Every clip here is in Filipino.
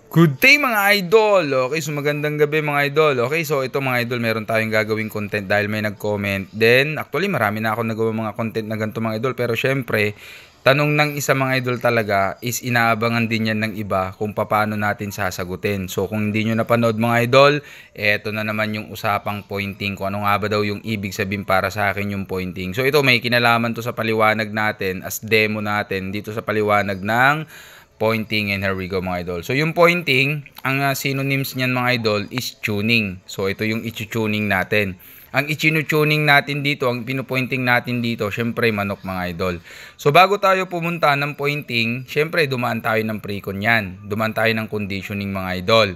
Good day mga idol! Okay, so magandang gabi mga idol. Okay, so ito mga idol, meron tayong gagawing content dahil may nag-comment. Then, actually marami na ako nagawa mga content na ganito mga idol. Pero syempre, tanong ng isa mga idol talaga is inaabangan din yan ng iba kung paano natin sasagutin. So kung hindi nyo napanood mga idol, eto na naman yung usapang pointing. Kung ano nga ba daw yung ibig sabihin para sa akin yung pointing. So ito may kinalaman to sa paliwanag natin as demo natin dito sa paliwanag ng pointing, and here we go mga idol. So yung pointing, ang synonyms niyan mga idol is tuning. So ito yung i-tuning natin. Ang i-tuning natin dito, ang pinupointing natin dito, syempre manok mga idol. So bago tayo pumunta ng pointing, syempre dumaan tayo ng precon yan. Dumaan tayo ng conditioning mga idol.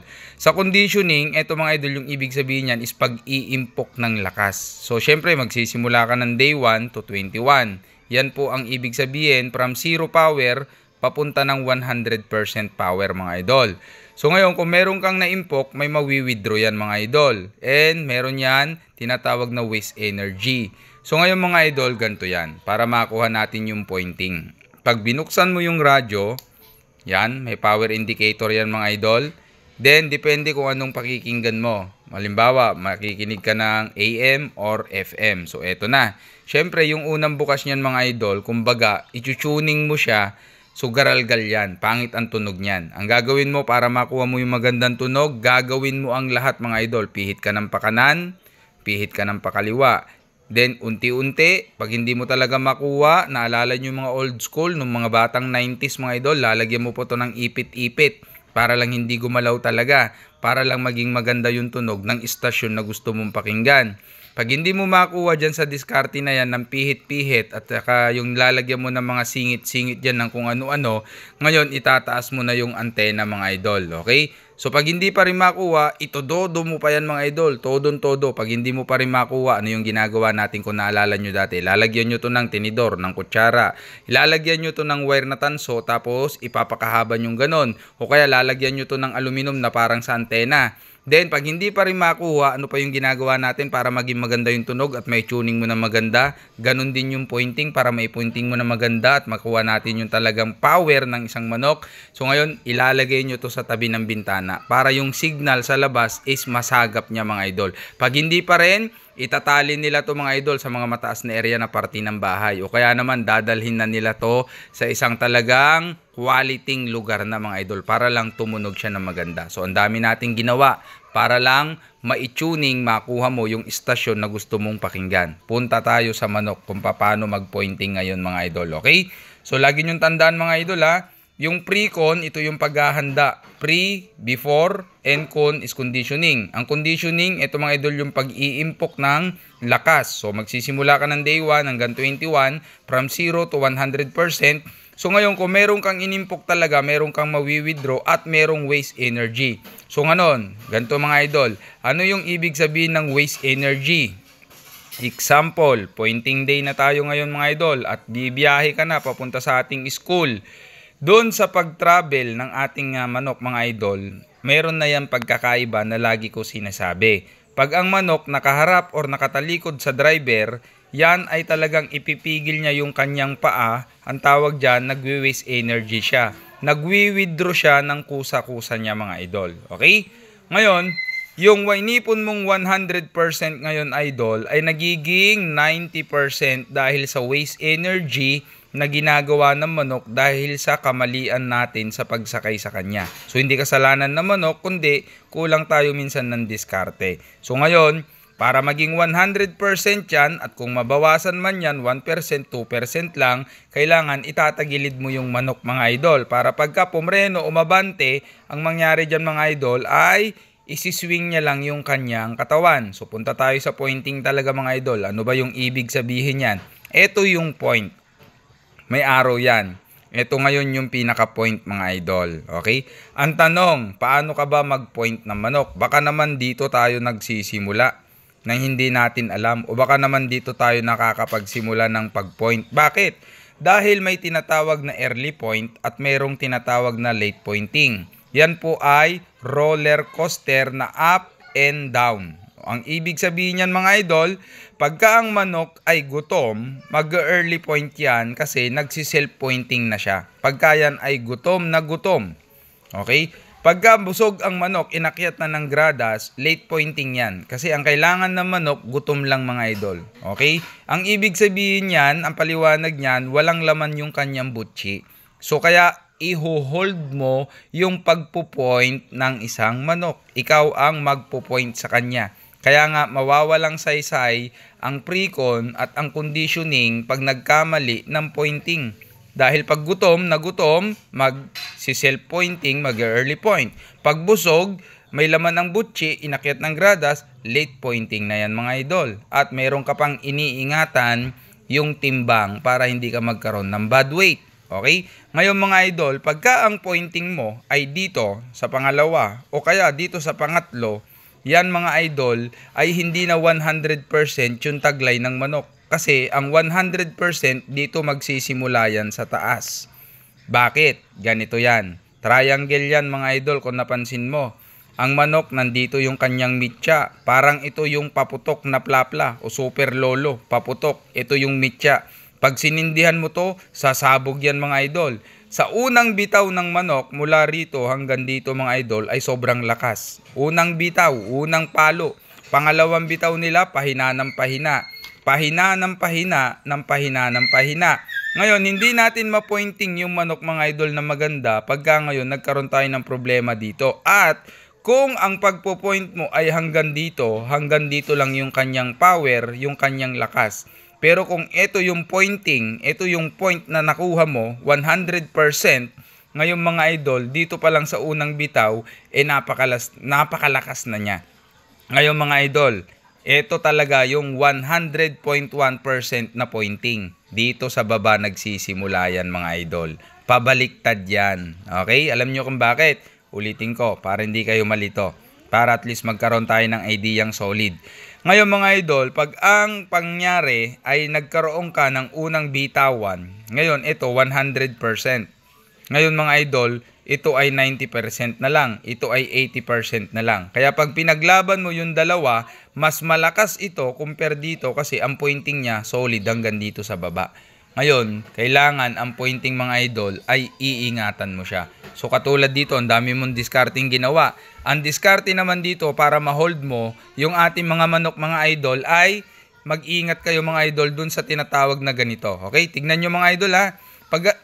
Sa conditioning, ito mga idol, yung ibig sabihin yan is pag-iimpok ng lakas. So syempre magsisimula ka ng day 1 to 21. Yan po ang ibig sabihin from 0 power papunta ng 100% power mga idol. So ngayon kung meron kang na-impok, may mawi-withdraw yan mga idol. And meron yan tinatawag na waste energy. So ngayon mga idol, ganito yan. Para makuha natin yung pointing. Pag binuksan mo yung radyo, yan, may power indicator yan mga idol. Then depende kung anong pakikinggan mo. Halimbawa, makikinig ka ng AM or FM. So eto na. Syempre yung unang bukas niyan mga idol, kumbaga, i-tuning mo siya. So garalgal yan, pangit ang tunog niyan. Ang gagawin mo para makuha mo yung magandang tunog, gagawin mo ang lahat mga idol. Pihit ka ng pakanan, pihit ka ng pakaliwa. Then unti-unti, pag hindi mo talaga makuha, naalala nyo yung mga old school, nung mga batang 90s mga idol, lalagyan mo po to ng ipit-ipit. Para lang hindi gumalaw talaga, para lang maging maganda yung tunog ng istasyon na gusto mong pakinggan. Pag hindi mo makuha dyan sa diskarte na yan ng pihit-pihit at saka yung lalagyan mo ng mga singit-singit dyan ng kung ano-ano, ngayon itataas mo na yung antena mga idol, okay? So pag hindi pa rin makuha, itododo mo pa yan mga idol, todon-todo. Pag hindi mo pa rin makuha, ano yung ginagawa natin kung naalala nyo dati? Lalagyan nyo to ng tinidor, ng kutsara. Ilalagyan nyo to ng wire na tanso, tapos ipapakahaban yung ganon. O kaya lalagyan nyo to ng aluminum na parang sa antena. Then, pag hindi pa rin makuha, ano pa yung ginagawa natin para maging maganda yung tunog at may tuning mo na maganda? Ganon din yung pointing para may pointing mo na maganda at makuha natin yung talagang power ng isang manok. So, ngayon, ilalagay nyo to sa tabi ng bintana para yung signal sa labas is masagap niya mga idol. Pag hindi pa rin, itatali nila to mga idol sa mga mataas na area na parte ng bahay. O kaya naman, dadalhin na nila to sa isang talagang quality lugar na mga idol para lang tumunog siya ng maganda. So ang dami nating ginawa para lang ma-tuning, makuha mo yung istasyon na gusto mong pakinggan. Punta tayo sa manok kung paano mag-pointing ngayon mga idol, okay? So lagi niyong tandaan mga idol ha, yung pre-con, ito yung paghahanda. Pre, before, and con is conditioning. Ang conditioning, ito mga idol yung pag-iimpok ng lakas. So magsisimula ka ng day 1 hanggang 21 from 0 to 100%. So ngayon kung meron kang inimpok talaga, meron kang mawi-withdraw at merong waste energy. So ngayon, ganito mga idol, ano yung ibig sabihin ng waste energy? Example, pointing day na tayo ngayon mga idol at bibiyahe ka na papunta sa ating school. Doon sa pag-travel ng ating manok mga idol, meron na yan pagkakaiba na lagi ko sinasabi. Pag ang manok nakaharap or nakatalikod sa driver, yan ay talagang ipipigil niya yung kanyang paa. Ang tawag dyan, nagwi-waste energy siya. Nagwi-withdraw siya ng kusa-kusa niya mga idol. Okay? Ngayon, yung wainipon mong 100% ngayon idol ay nagiging 90% dahil sa waste energy na ginagawa ng manok dahil sa kamalian natin sa pagsakay sa kanya. So hindi kasalanan ng manok kundi kulang tayo minsan ng diskarte. So ngayon, para maging 100% yan at kung mabawasan man yan 1%, 2% lang, kailangan itatagilid mo yung manok mga idol para pagka pumreno o mabante, ang mangyari dyan mga idol ay isiswing niya lang yung kanyang katawan. So punta tayo sa pointing talaga mga idol. Ano ba yung ibig sabihin yan? Ito yung point. May arrow yan. Ito ngayon yung pinaka-point mga idol. Okay? Ang tanong, paano ka ba mag-point ng manok? Baka naman dito tayo nagsisimula nang hindi natin alam. O baka naman dito tayo nakakapagsimula ng pag-point. Bakit? Dahil may tinatawag na early point at mayroong tinatawag na late pointing. Yan po ay roller coaster na up and down. Ang ibig sabihin niyan mga idol, pagka ang manok ay gutom, mag-early point yan kasi nagsi-self-pointing na siya. Pagka yan ay gutom na gutom. Okay? Pagka busog ang manok, inakyat na ng gradas, late pointing yan. Kasi ang kailangan ng manok, gutom lang mga idol. Okay? Ang ibig sabihin yan, ang paliwanag niyan, walang laman yung kanyang butchi. So kaya i-hold mo yung pagpo-point ng isang manok. Ikaw ang magpo-point sa kanya. Kaya nga mawawalang saysay ang pre-con at ang conditioning pag nagkamali ng pointing. Dahil pag gutom, mag-self-pointing, mag-early point. Pag busog, may laman ng butchi, inakyat ng gradas, late pointing na yan mga idol. At meron ka pang iniingatan yung timbang para hindi ka magkaroon ng bad weight. Okay? Ngayon mga idol, pagka ang pointing mo ay dito sa pangalawa o kaya dito sa pangatlo, yan mga idol ay hindi na 100% yung taglay ng manok. Kasi ang 100% dito magsisimula yan sa taas. Bakit? Ganito yan. Triangle yan mga idol kung napansin mo. Ang manok nandito yung kanyang mitya. Parang ito yung paputok na plapla o super lolo. Paputok. Ito yung mitya. Pag sinindihan mo to, sasabog yan mga idol. Sa unang bitaw ng manok mula rito hanggang dito mga idol ay sobrang lakas. Unang bitaw, unang palo. Pangalawang bitaw nila, pahina ng pahina. Pahina ng pahina, ng pahina ng pahina. Ngayon, hindi natin ma-pointing yung manok mga idol na maganda pagka ngayon nagkaroon tayo ng problema dito. At kung ang pagpo-point mo ay hanggang dito lang yung kanyang power, yung kanyang lakas. Pero kung ito yung pointing, ito yung point na nakuha mo, 100%, ngayon mga idol, dito pa lang sa unang bitaw, napakalakas na niya. Ngayon mga idol, ito talaga yung 100.1% na pointing. Dito sa baba nagsisimula yan mga idol. Pabaliktad yan. Okay? Alam nyo kung bakit? Ulitin ko para hindi kayo malito. Para at least magkaroon tayo ng ideyang solid. Ngayon mga idol, pag ang pangyari ay nagkaroon ka ng unang bitawan, ngayon ito 100%. Ngayon mga idol, ito ay 90% na lang, ito ay 80% na lang. Kaya pag pinaglaban mo yung dalawa, mas malakas ito compare dito kasi ang pointing niya solid hanggang dito sa baba. Ngayon, kailangan ang pointing mga idol ay iingatan mo siya. So katulad dito, ang dami mong discarding ginawa. Ang discarding naman dito para ma-hold mo yung ating mga manok mga idol ay mag-ingat kayo mga idol dun sa tinatawag na ganito. Okay? Tignan nyo mga idol ha. Pag